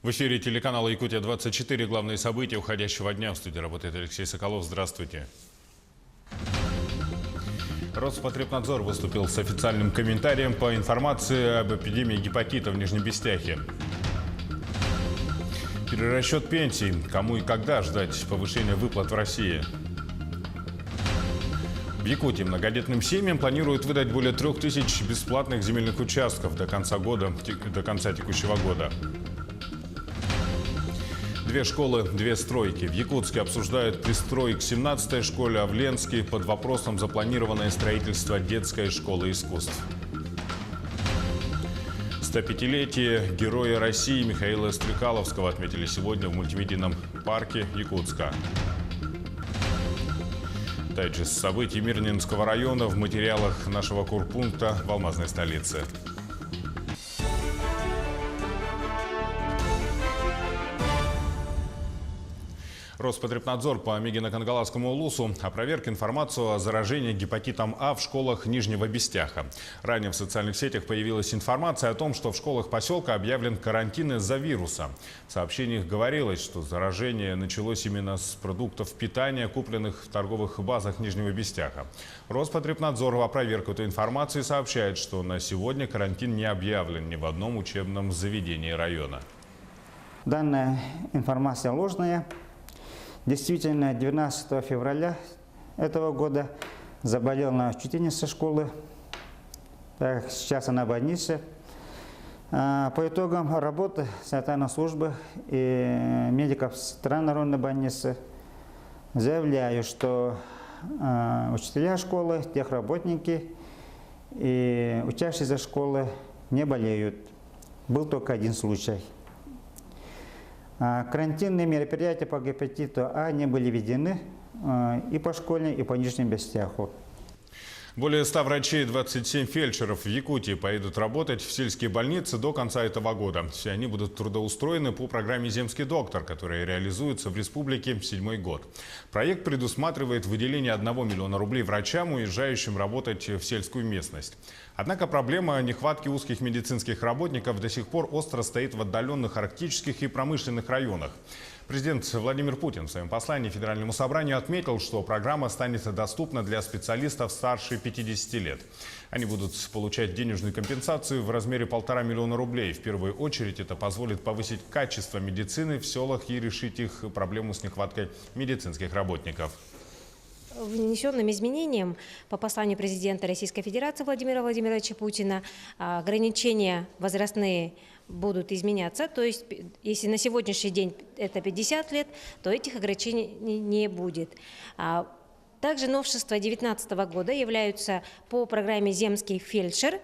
В эфире телеканала «Якутия-24». Главные события уходящего дня. В студии работает Алексей Соколов. Здравствуйте. Роспотребнадзор выступил с официальным комментарием по информации об эпидемии гепатита в Нижнем Бестяхе. Перерасчет пенсий. Кому и когда ждать повышения выплат в России? В Якутии многодетным семьям планируют выдать более 3000 бесплатных земельных участков до конца текущего года. 2 школы, 2 стройки. В Якутске обсуждают пристрой к 17-й школе, а в Ленске под вопросом запланированное строительство детской школы искусств. 105-летие Героя России Михаила Стрекаловского отметили сегодня в мультимедийном парке Якутска. Дайджест событий Мирнинского района в материалах нашего корпункта в алмазной столице. Роспотребнадзор по Мегино-Кангаласскому улусу опроверг информацию о заражении гепатитом А в школах Нижнего Бестяха. Ранее в социальных сетях появилась информация о том, что в школах поселка объявлен карантин из-за вируса. В сообщениях говорилось, что заражение началось именно с продуктов питания, купленных в торговых базах Нижнего Бестяха. Роспотребнадзор в опроверку этой информации сообщает, что на сегодня карантин не объявлен ни в одном учебном заведении района. Данная информация ложная. Действительно, 12 февраля этого года заболела учительница школы. Сейчас она в больнице. По итогам работы санитарной службы и медиков стран народной больницы заявляю, что учителя школы, техработники и учащиеся школы не болеют. Был только один случай. Карантинные мероприятия по гепатиту А не были введены и по школе, и по Нижнему Бестяху. Более 100 врачей и 27 фельдшеров в Якутии поедут работать в сельские больницы до конца этого года. Все они будут трудоустроены по программе «Земский доктор», которая реализуется в республике 7-й год. Проект предусматривает выделение 1 миллиона рублей врачам, уезжающим работать в сельскую местность. Однако проблема нехватки узких медицинских работников до сих пор остро стоит в отдаленных арктических и промышленных районах. Президент Владимир Путин в своем послании Федеральному собранию отметил, что программа станет доступна для специалистов старше 50 лет. Они будут получать денежную компенсацию в размере 1,5 миллиона рублей. В первую очередь это позволит повысить качество медицины в селах и решить их проблему с нехваткой медицинских работников. Внесенным изменением по посланию президента Российской Федерации Владимира Владимировича Путина ограничения возрастные будут изменяться. То есть, если на сегодняшний день это 50 лет, то этих ограничений не будет. Также новшества 2019 года являются по программе «Земский фельдшер».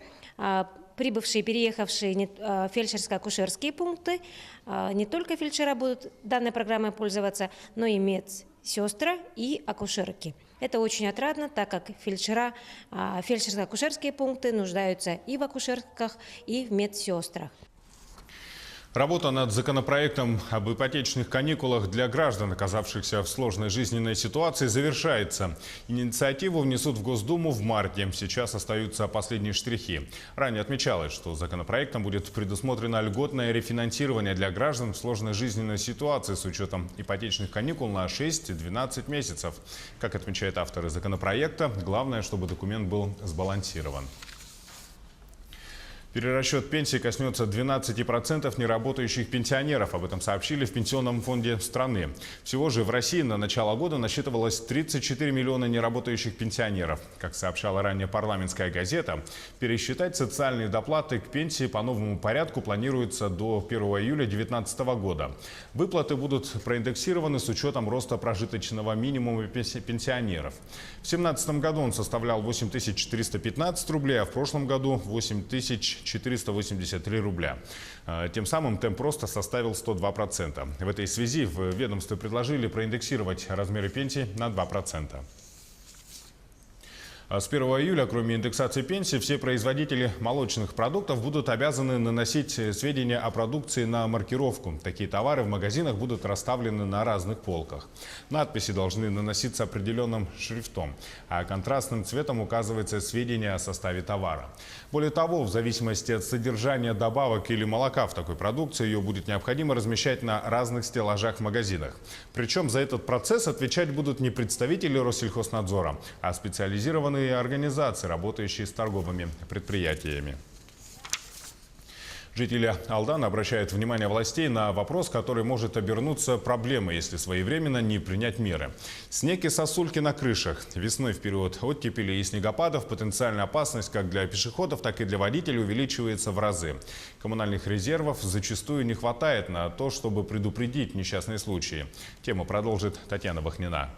Прибывшие, переехавшие фельдшерско-акушерские пункты, не только фельдшера будут данной программой пользоваться, но и медсестры и акушерки. Это очень отрадно, так как фельдшера, фельдшерско-акушерские пункты нуждаются и в акушерках, и в медсестрах. Работа над законопроектом об ипотечных каникулах для граждан, оказавшихся в сложной жизненной ситуации, завершается. Инициативу внесут в Госдуму в марте. Сейчас остаются последние штрихи. Ранее отмечалось, что законопроектом будет предусмотрено льготное рефинансирование для граждан в сложной жизненной ситуации с учетом ипотечных каникул на 6-12 месяцев. Как отмечают авторы законопроекта, главное, чтобы документ был сбалансирован. Перерасчет пенсии коснется 12% неработающих пенсионеров. Об этом сообщили в Пенсионном фонде страны. Всего же в России на начало года насчитывалось 34 миллиона неработающих пенсионеров. Как сообщала ранее парламентская газета, пересчитать социальные доплаты к пенсии по новому порядку планируется до 1 июля 2019 года. Выплаты будут проиндексированы с учетом роста прожиточного минимума пенсионеров. В 2017 году он составлял 8415 рублей, а в прошлом году 8483 рубля. Тем самым темп роста составил 102%. В этой связи в ведомстве предложили проиндексировать размеры пенсий на 2%. А с 1 июля, кроме индексации пенсий, все производители молочных продуктов будут обязаны наносить сведения о продукции на маркировку. Такие товары в магазинах будут расставлены на разных полках. Надписи должны наноситься определенным шрифтом, а контрастным цветом указывается сведения о составе товара. Более того, в зависимости от содержания добавок или молока в такой продукции, ее будет необходимо размещать на разных стеллажах в магазинах. Причем за этот процесс отвечать будут не представители Россельхознадзора, а специализированные организации, работающие с торговыми предприятиями. Жители Алдана обращают внимание властей на вопрос, который может обернуться проблемой, если своевременно не принять меры. Снег и сосульки на крышах. Весной в период оттепели и снегопадов потенциальная опасность как для пешеходов, так и для водителей увеличивается в разы. Коммунальных резервов зачастую не хватает на то, чтобы предупредить несчастные случаи. Тему продолжит Татьяна Бахнина.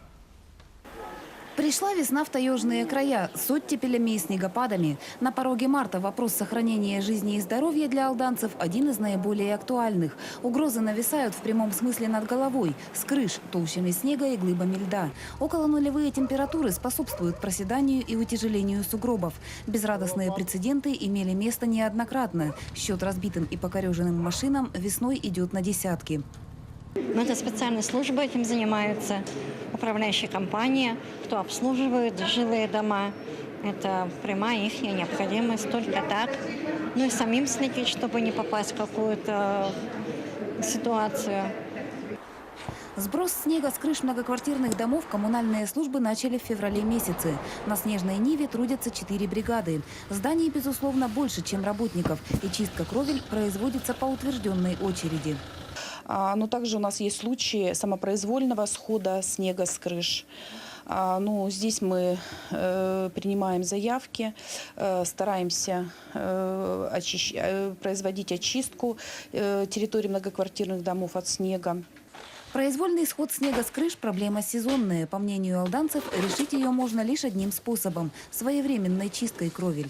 Пришла весна в таежные края с оттепелями и снегопадами. На пороге марта вопрос сохранения жизни и здоровья для алданцев один из наиболее актуальных. Угрозы нависают в прямом смысле над головой, с крыш, толщами снега и глыбами льда. Околонулевые температуры способствуют проседанию и утяжелению сугробов. Безрадостные прецеденты имели место неоднократно. Счет разбитым и покореженным машинам весной идет на десятки. Это специальные службы этим занимаются, управляющая компания, кто обслуживает жилые дома. Это прямая их необходимость, только так. Ну и самим следить, чтобы не попасть в какую-то ситуацию. Сброс снега с крыш многоквартирных домов коммунальные службы начали в феврале месяце. На снежной ниве трудятся 4 бригады. Зданий, безусловно, больше, чем работников. И чистка кровель производится по утвержденной очереди. Но также у нас есть случаи самопроизвольного схода снега с крыш. Здесь мы принимаем заявки, стараемся производить очистку территории многоквартирных домов от снега. Произвольный сход снега с крыш – проблема сезонная. По мнению алданцев, решить ее можно лишь одним способом – своевременной чисткой кровель.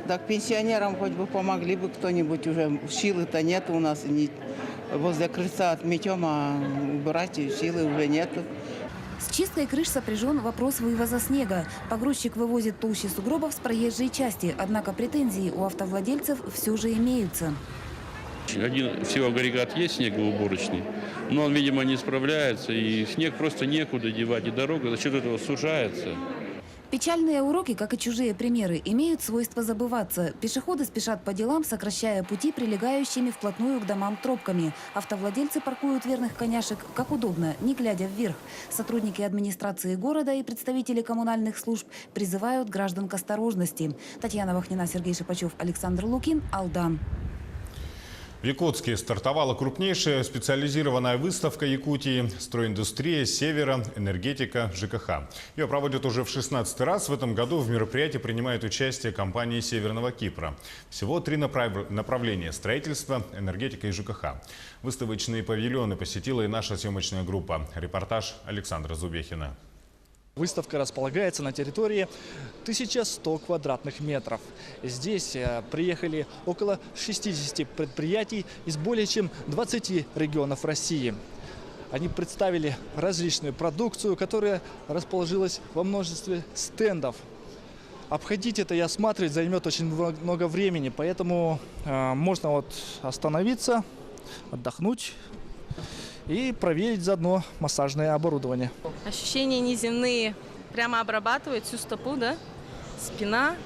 Так пенсионерам хоть бы помогли бы кто-нибудь, уже силы-то нет у нас. Возле крыльца отметем, а убирать силы уже нет. С чисткой крыш сопряжен вопрос вывоза снега. Погрузчик вывозит толщи сугробов с проезжей части. Однако претензии у автовладельцев все же имеются. Один всего агрегат есть снегоуборочный, но он, видимо, не справляется, и снег просто некуда девать, и дорога за счет этого сужается. Печальные уроки, как и чужие примеры, имеют свойство забываться. Пешеходы спешат по делам, сокращая пути прилегающими вплотную к домам тропками. Автовладельцы паркуют верных коняшек как удобно, не глядя вверх. Сотрудники администрации города и представители коммунальных служб призывают граждан к осторожности. Татьяна Бахнина, Сергей Шипачев, Александр Лукин, Алдан. В Якутске стартовала крупнейшая специализированная выставка Якутии «Стройиндустрия Севера. Энергетика. ЖКХ». Ее проводят уже в 16-й раз. В этом году в мероприятии принимает участие компании Северного Кипра. Всего 3 направления – строительство, энергетика и ЖКХ. Выставочные павильоны посетила и наша съемочная группа. Репортаж Александра Зубехина. Выставка располагается на территории 1100 квадратных метров. Здесь приехали около 60 предприятий из более чем 20 регионов России. Они представили различную продукцию, которая расположилась во множестве стендов. Обходить это и осматривать займет очень много времени, поэтому можно остановиться, отдохнуть и проверить заодно массажное оборудование. Ощущения неземные. Прямо обрабатывает всю стопу, да? Спина,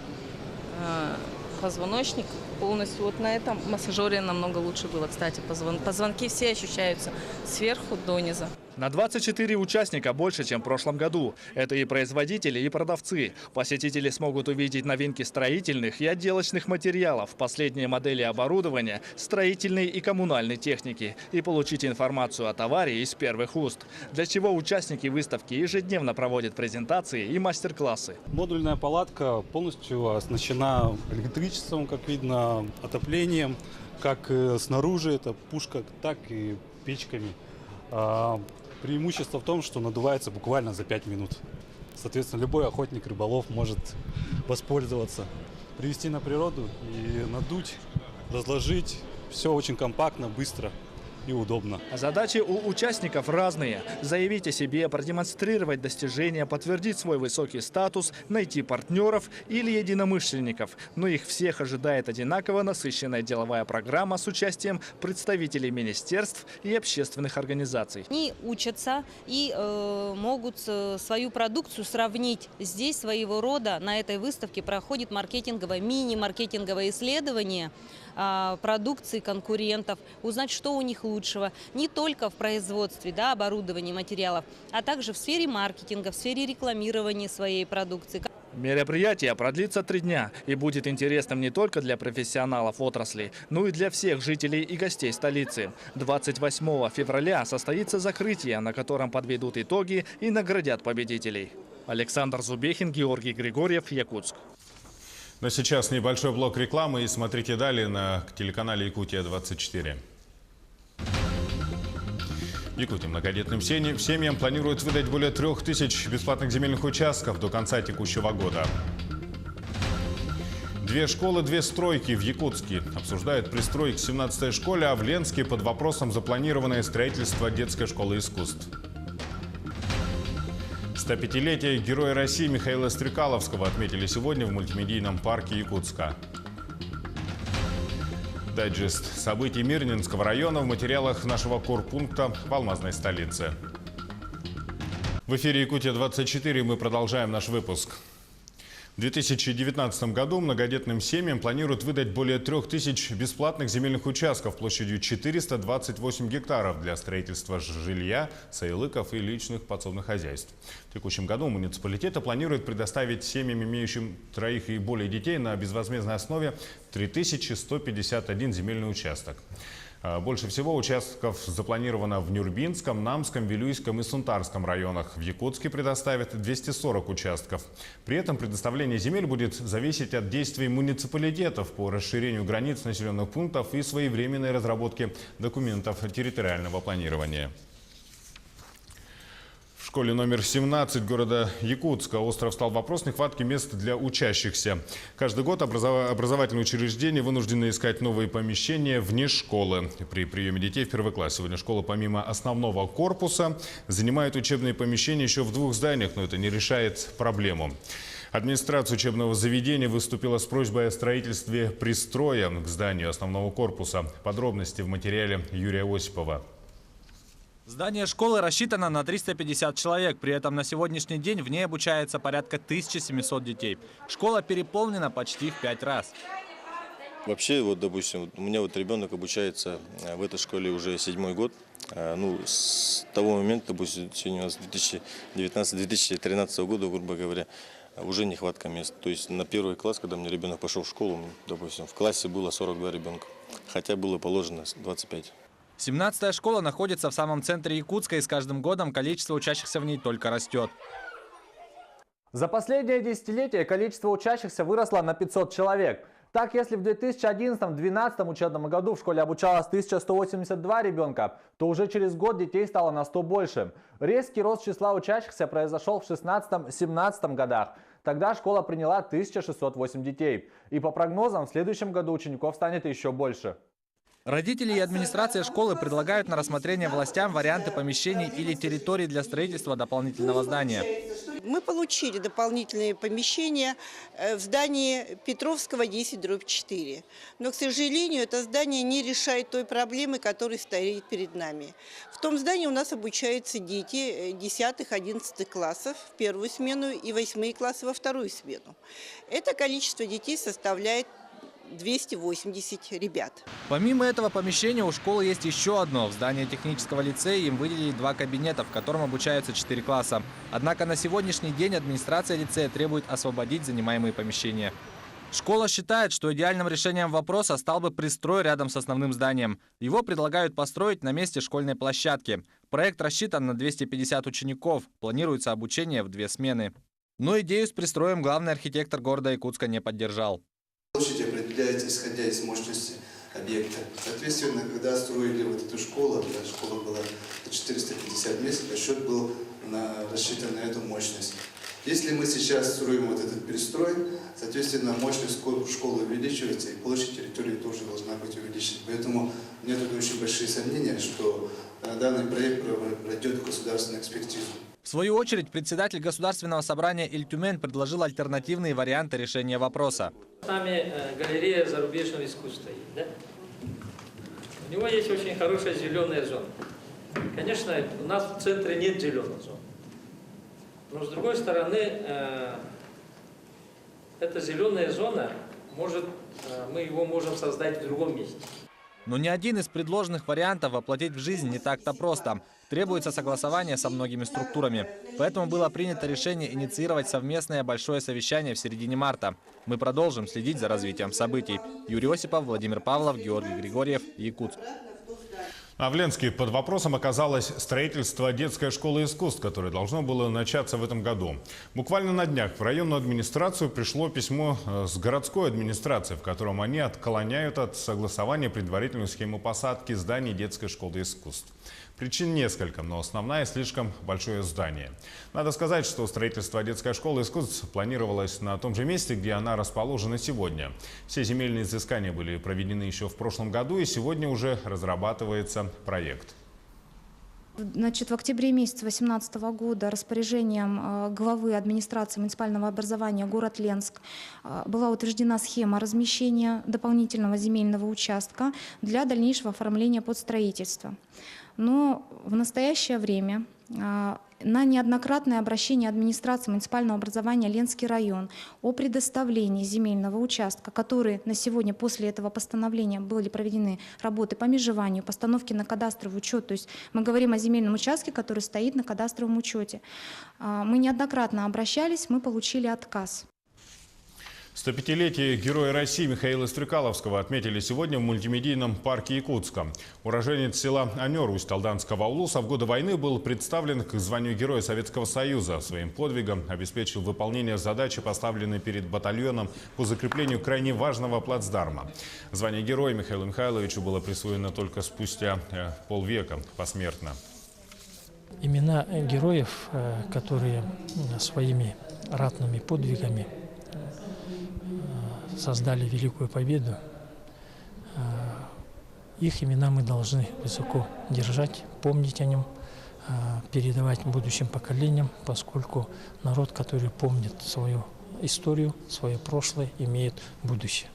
позвоночник полностью. Вот на этом массажере намного лучше было, кстати. Позвонки все ощущаются сверху дониза. На 24 участника больше, чем в прошлом году. Это и производители, и продавцы. Посетители смогут увидеть новинки строительных и отделочных материалов, последние модели оборудования, строительной и коммунальной техники и получить информацию о товаре из первых уст. Для чего участники выставки ежедневно проводят презентации и мастер-классы. Модульная палатка полностью оснащена электричеством, как видно, отоплением, как снаружи, это пушка, так и печками. Преимущество в том, что надувается буквально за 5 минут. Соответственно, любой охотник, рыболов может воспользоваться. Привезти на природу и надуть, разложить. Все очень компактно, быстро. и удобно. Задачи у участников разные. Заявить о себе, продемонстрировать достижения, подтвердить свой высокий статус, найти партнеров или единомышленников. Но их всех ожидает одинаково насыщенная деловая программа с участием представителей министерств и общественных организаций. Они учатся и могут свою продукцию сравнить. Здесь своего рода на этой выставке проходит маркетинговое, мини-маркетинговое исследование продукции конкурентов, узнать, что у них лучшего, не только в производстве, да, оборудования, материалов, а также в сфере маркетинга, в сфере рекламирования своей продукции. Мероприятие продлится 3 дня и будет интересным не только для профессионалов отрасли, но и для всех жителей и гостей столицы. 28 февраля состоится закрытие, на котором подведут итоги и наградят победителей. Александр Зубехин, Георгий Григорьев, Якутск. Но сейчас небольшой блок рекламы и смотрите далее на телеканале «Якутия-24». В Якутии многодетным семьям планируют выдать более 3000 бесплатных земельных участков до конца текущего года. 2 школы, 2 стройки в Якутске. Обсуждают пристрой к 17-й школе, а в Ленске под вопросом запланированное строительство детской школы искусств. 105-летие Героя России Михаила Стрекаловского отметили сегодня в мультимедийном парке Якутска. Дайджест событий Мирнинского района в материалах нашего корпункта в алмазной столице. В эфире «Якутия-24» мы продолжаем наш выпуск. В 2019 году многодетным семьям планируют выдать более 3000 бесплатных земельных участков площадью 428 гектаров для строительства жилья, саилыков и личных подсобных хозяйств. В текущем году муниципалитеты планируют предоставить семьям, имеющим 3 и более детей, на безвозмездной основе 3151 земельный участок. Больше всего участков запланировано в Нюрбинском, Намском, Вилюйском и Сунтарском районах. В Якутске предоставят 240 участков. При этом предоставление земель будет зависеть от действий муниципалитетов по расширению границ населенных пунктов и своевременной разработки документов территориального планирования. В школе номер 17 города Якутска остров стал вопрос нехватки мест для учащихся. Каждый год образовательные учреждения вынуждены искать новые помещения вне школы. При приеме детей в первый класс сегодня школа помимо основного корпуса занимает учебные помещения еще в 2 зданиях, но это не решает проблему. Администрация учебного заведения выступила с просьбой о строительстве пристроя к зданию основного корпуса. Подробности в материале Юрия Осипова. Здание школы рассчитано на 350 человек, при этом на сегодняшний день в ней обучается порядка 1700 детей. Школа переполнена почти в 5 раз. Вообще, вот, допустим, у меня вот ребенок обучается в этой школе уже 7-й год. Ну, с того момента, допустим, сегодня у нас 2019-2013 года, грубо говоря, уже нехватка мест. То есть на 1 класс, когда у меня ребенок пошел в школу, допустим, в классе было 42 ребенка, хотя было положено 25. 17-я школа находится в самом центре Якутска, и с каждым годом количество учащихся в ней только растет. За последнее десятилетие количество учащихся выросло на 500 человек. Так, если в 2011-2012 учебном году в школе обучалось 1182 ребенка, то уже через год детей стало на 100 больше. Резкий рост числа учащихся произошел в 2016-2017 годах. Тогда школа приняла 1608 детей. И по прогнозам, в следующем году учеников станет еще больше. Родители и администрация школы предлагают на рассмотрение властям варианты помещений или территорий для строительства дополнительного здания. Мы получили дополнительные помещения в здании Петровского 10/4. Но, к сожалению, это здание не решает той проблемы, которая стоит перед нами. В том здании у нас обучаются дети 10-11 классов в первую смену и 8 классы во вторую смену. Это количество детей составляет 280 ребят. Помимо этого помещения у школы есть еще одно. В здании технического лицея им выделили 2 кабинета, в котором обучаются 4 класса. Однако на сегодняшний день администрация лицея требует освободить занимаемые помещения. Школа считает, что идеальным решением вопроса стал бы пристрой рядом с основным зданием. Его предлагают построить на месте школьной площадки. Проект рассчитан на 250 учеников. Планируется обучение в 2 смены. Но идею с пристроем главный архитектор города Якутска не поддержал. Площадь определяется исходя из мощности объекта. Соответственно, когда строили вот эту школу, школа была 450 мест, расчет был рассчитан на эту мощность. Если мы сейчас строим вот этот перестрой, соответственно, мощность школы увеличивается, и площадь территории тоже должна быть увеличена. Поэтому у меня тут очень большие сомнения, что данный проект пройдет государственную экспертизу. В свою очередь, председатель Государственного собрания Ильтюмен предложил альтернативные варианты решения вопроса. С нами галерея зарубежного искусства есть, да? У него есть очень хорошая зеленая зона. Конечно, у нас в центре нет зеленой зоны. Но с другой стороны, эта зеленая зона, мы его можем создать в другом месте. Но ни один из предложенных вариантов воплотить в жизнь не так-то просто. Требуется согласование со многими структурами. Поэтому было принято решение инициировать совместное большое совещание в середине марта. Мы продолжим следить за развитием событий. Юрий Осипов, Владимир Павлов, Георгий Григорьев, Якутск. А в Ленске под вопросом оказалось строительство детской школы искусств, которое должно было начаться в этом году. Буквально на днях в районную администрацию пришло письмо с городской администрацией, в котором они отклоняют от согласования предварительную схему посадки зданий детской школы искусств. Причин несколько, но основная – слишком большое здание. Надо сказать, что строительство детской школы искусств планировалось на том же месте, где она расположена сегодня. Все земельные изыскания были проведены еще в прошлом году, и сегодня уже разрабатывается проект. Значит, в октябре месяце 2018 года распоряжением главы администрации муниципального образования город Ленск была утверждена схема размещения дополнительного земельного участка для дальнейшего оформления под строительство. Но в настоящее время на неоднократное обращение администрации муниципального образования Ленский район о предоставлении земельного участка, который на сегодня после этого постановления были проведены работы по межеванию, постановке на кадастровый учет, то есть мы говорим о земельном участке, который стоит на кадастровом учете. Мы неоднократно обращались, мы получили отказ. 105-летие Героя России Михаила Стрекаловского отметили сегодня в мультимедийном парке Якутска. Уроженец села Анер Усть-Алданского улуса в годы войны был представлен к званию Героя Советского Союза. Своим подвигом обеспечил выполнение задачи, поставленной перед батальоном по закреплению крайне важного плацдарма. Звание Героя Михаилу Михайловичу было присвоено только спустя полвека посмертно. Имена героев, которые своими ратными подвигами создали великую победу, их имена мы должны высоко держать, помнить о нем, передавать будущим поколениям, поскольку народ, который помнит свою историю, свое прошлое, имеет будущее.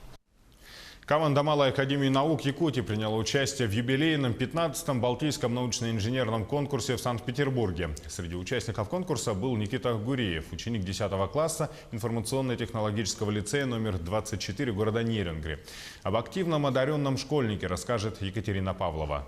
Команда Малой академии наук Якутии приняла участие в юбилейном 15-м Балтийском научно-инженерном конкурсе в Санкт-Петербурге. Среди участников конкурса был Никита Гуреев, ученик 10 класса информационно-технологического лицея номер 24 города Нерюнгри. Об активном одаренном школьнике расскажет Екатерина Павлова.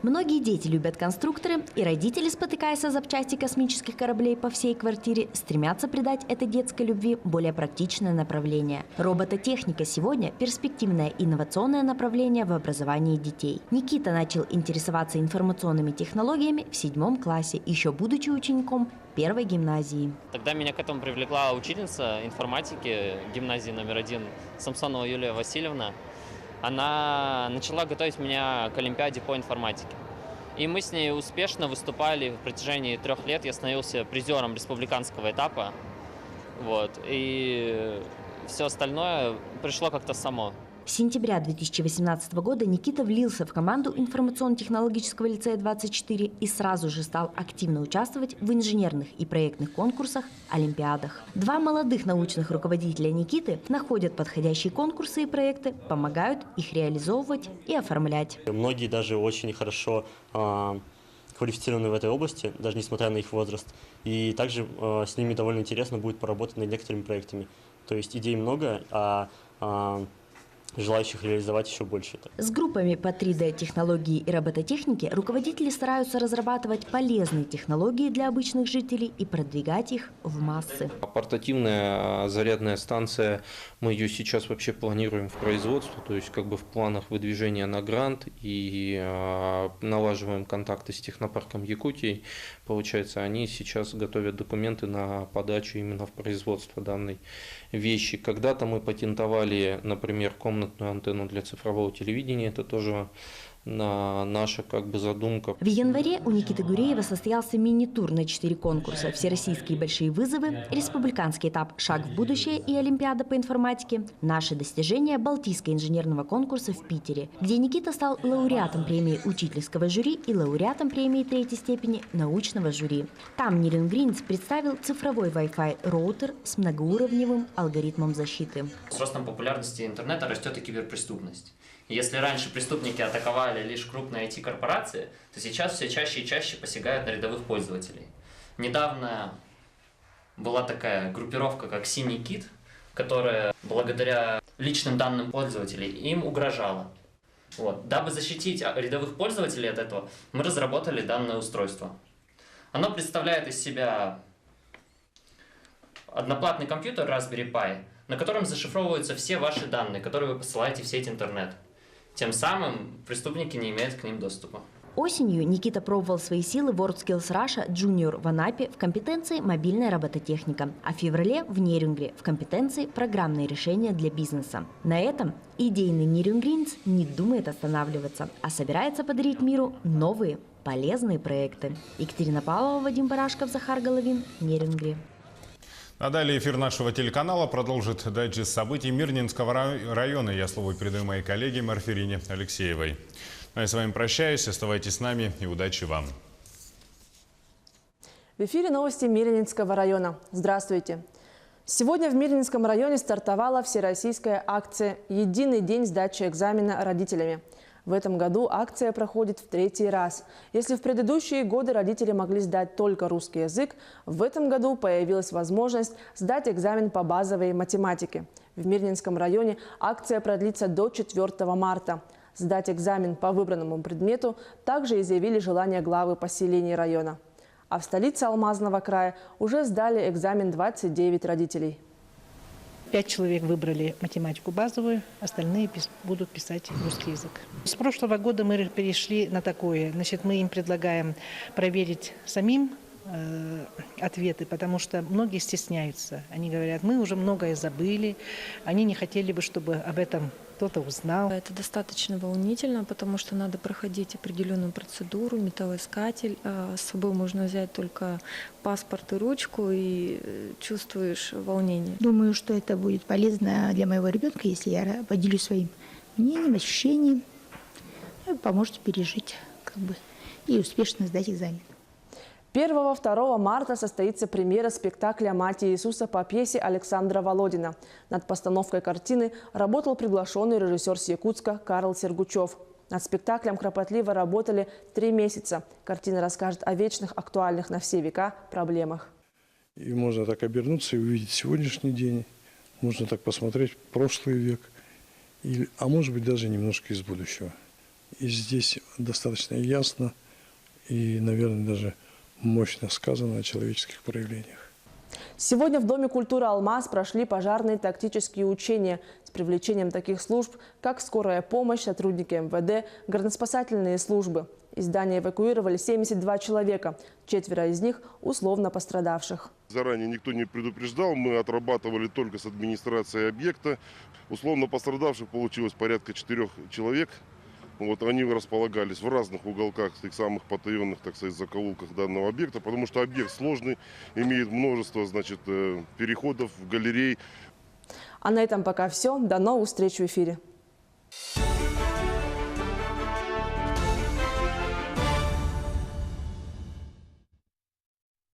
Многие дети любят конструкторы, и родители, спотыкаясь о запчасти космических кораблей по всей квартире, стремятся придать этой детской любви более практичное направление. Робототехника сегодня – перспективное инновационное направление в образовании детей. Никита начал интересоваться информационными технологиями в 7 классе, еще будучи учеником 1-й гимназии. Тогда меня к этому привлекла учительница информатики гимназии номер 1 Самсонова Юлия Васильевна. Она начала готовить меня к олимпиаде по информатике. И мы с ней успешно выступали в протяжении 3 лет. Я становился призером республиканского этапа. И все остальное пришло как-то само. С сентября 2018 года Никита влился в команду информационно-технологического лицея 24 и сразу же стал активно участвовать в инженерных и проектных конкурсах, олимпиадах. 2 молодых научных руководителя Никиты находят подходящие конкурсы и проекты, помогают их реализовывать и оформлять. Многие даже очень хорошо квалифицированы в этой области, даже несмотря на их возраст. И также с ними довольно интересно будет поработать над некоторыми проектами. То есть идей много, а желающих реализовать еще больше. С группами по 3D-технологии и робототехнике руководители стараются разрабатывать полезные технологии для обычных жителей и продвигать их в массы. Портативная зарядная станция, мы ее сейчас вообще планируем в производство, то есть как бы в планах выдвижения на грант, и налаживаем контакты с технопарком Якутии. Получается, они сейчас готовят документы на подачу именно в производство данной вещи. Когда-то мы патентовали, например, комнатную антенну для цифрового телевидения. Это тоже наша как бы задумка. В январе у Никиты Гуреева состоялся мини-тур на 4 конкурса: всероссийские большие вызовы, республиканский этап «Шаг в будущее» и Олимпиада по информатике. Наши достижения Балтийского инженерного конкурса в Питере, где Никита стал лауреатом премии учительского жюри и лауреатом премии 3-й степени научного жюри. Там Нирингринц представил цифровой Wi-Fi роутер с многоуровневым алгоритмом защиты. С ростом популярности интернета растет и киберпреступность. Если раньше преступники атаковали лишь крупные IT-корпорации, то сейчас все чаще и чаще посягают на рядовых пользователей. Недавно была такая группировка, как «Синий кит», которая благодаря личным данным пользователей им угрожала. Дабы защитить рядовых пользователей от этого, мы разработали данное устройство. Оно представляет из себя одноплатный компьютер Raspberry Pi, на котором зашифровываются все ваши данные, которые вы посылаете в сеть интернет. Тем самым преступники не имеют к ним доступа. Осенью Никита пробовал свои силы в WorldSkills Russia Junior в Анапе в компетенции «Мобильная робототехника», а в феврале в Нерюнгре в компетенции «Программные решения для бизнеса». На этом идейный Нирингринц не думает останавливаться, а собирается подарить миру новые полезные проекты. Екатерина Павлова, Вадим Барашков, Захар Головин, Нерюнгри. А далее эфир нашего телеканала продолжит дайджест событий Мирнинского района. Я слово передаю моей коллеге Марферине Алексеевой. А я с вами прощаюсь. Оставайтесь с нами и удачи вам. В эфире новости Мирнинского района. Здравствуйте. Сегодня в Мирнинском районе стартовала всероссийская акция «Единый день сдачи экзамена родителями». В этом году акция проходит в 3-й раз. Если в предыдущие годы родители могли сдать только русский язык, в этом году появилась возможность сдать экзамен по базовой математике. В Мирнинском районе акция продлится до 4 марта. Сдать экзамен по выбранному предмету также изъявили желание главы поселений района. А в столице Алмазного края уже сдали экзамен 29 родителей. 5 человек выбрали математику базовую, остальные будут писать русский язык. С прошлого года мы перешли на такое. Значит, мы им предлагаем проверить самим ответы, потому что многие стесняются. Они говорят, мы уже многое забыли, они не хотели бы, чтобы об этом кто-то узнал. Это достаточно волнительно, потому что надо проходить определенную процедуру, металлоискатель. С собой можно взять только паспорт и ручку, и чувствуешь волнение. Думаю, что это будет полезно для моего ребенка, если я поделюсь своим мнением, ощущением. Поможет пережить и успешно сдать экзамен. 1-2 марта состоится премьера спектакля «Мать Иисуса» по пьесе Александра Володина. Над постановкой картины работал приглашенный режиссер с Якутска Карл Сергучев. Над спектаклем кропотливо работали 3 месяца. Картина расскажет о вечных, актуальных на все века проблемах. И можно так обернуться и увидеть сегодняшний день, можно так посмотреть в прошлый век, а может быть даже немножко из будущего. И здесь достаточно ясно и, наверное, даже мощно сказано о человеческих проявлениях. Сегодня в Доме культуры «Алмаз» прошли пожарные тактические учения с привлечением таких служб, как скорая помощь, сотрудники МВД, горноспасательные службы. Из здания эвакуировали 72 человека, 4 из них условно пострадавших. Заранее никто не предупреждал, мы отрабатывали только с администрацией объекта. Условно пострадавших получилось порядка 4 человек. Они располагались в разных уголках, в самых потаенных, так сказать, закоулках данного объекта, потому что объект сложный, имеет множество, переходов, галерей. А на этом пока все. До новых встреч в эфире.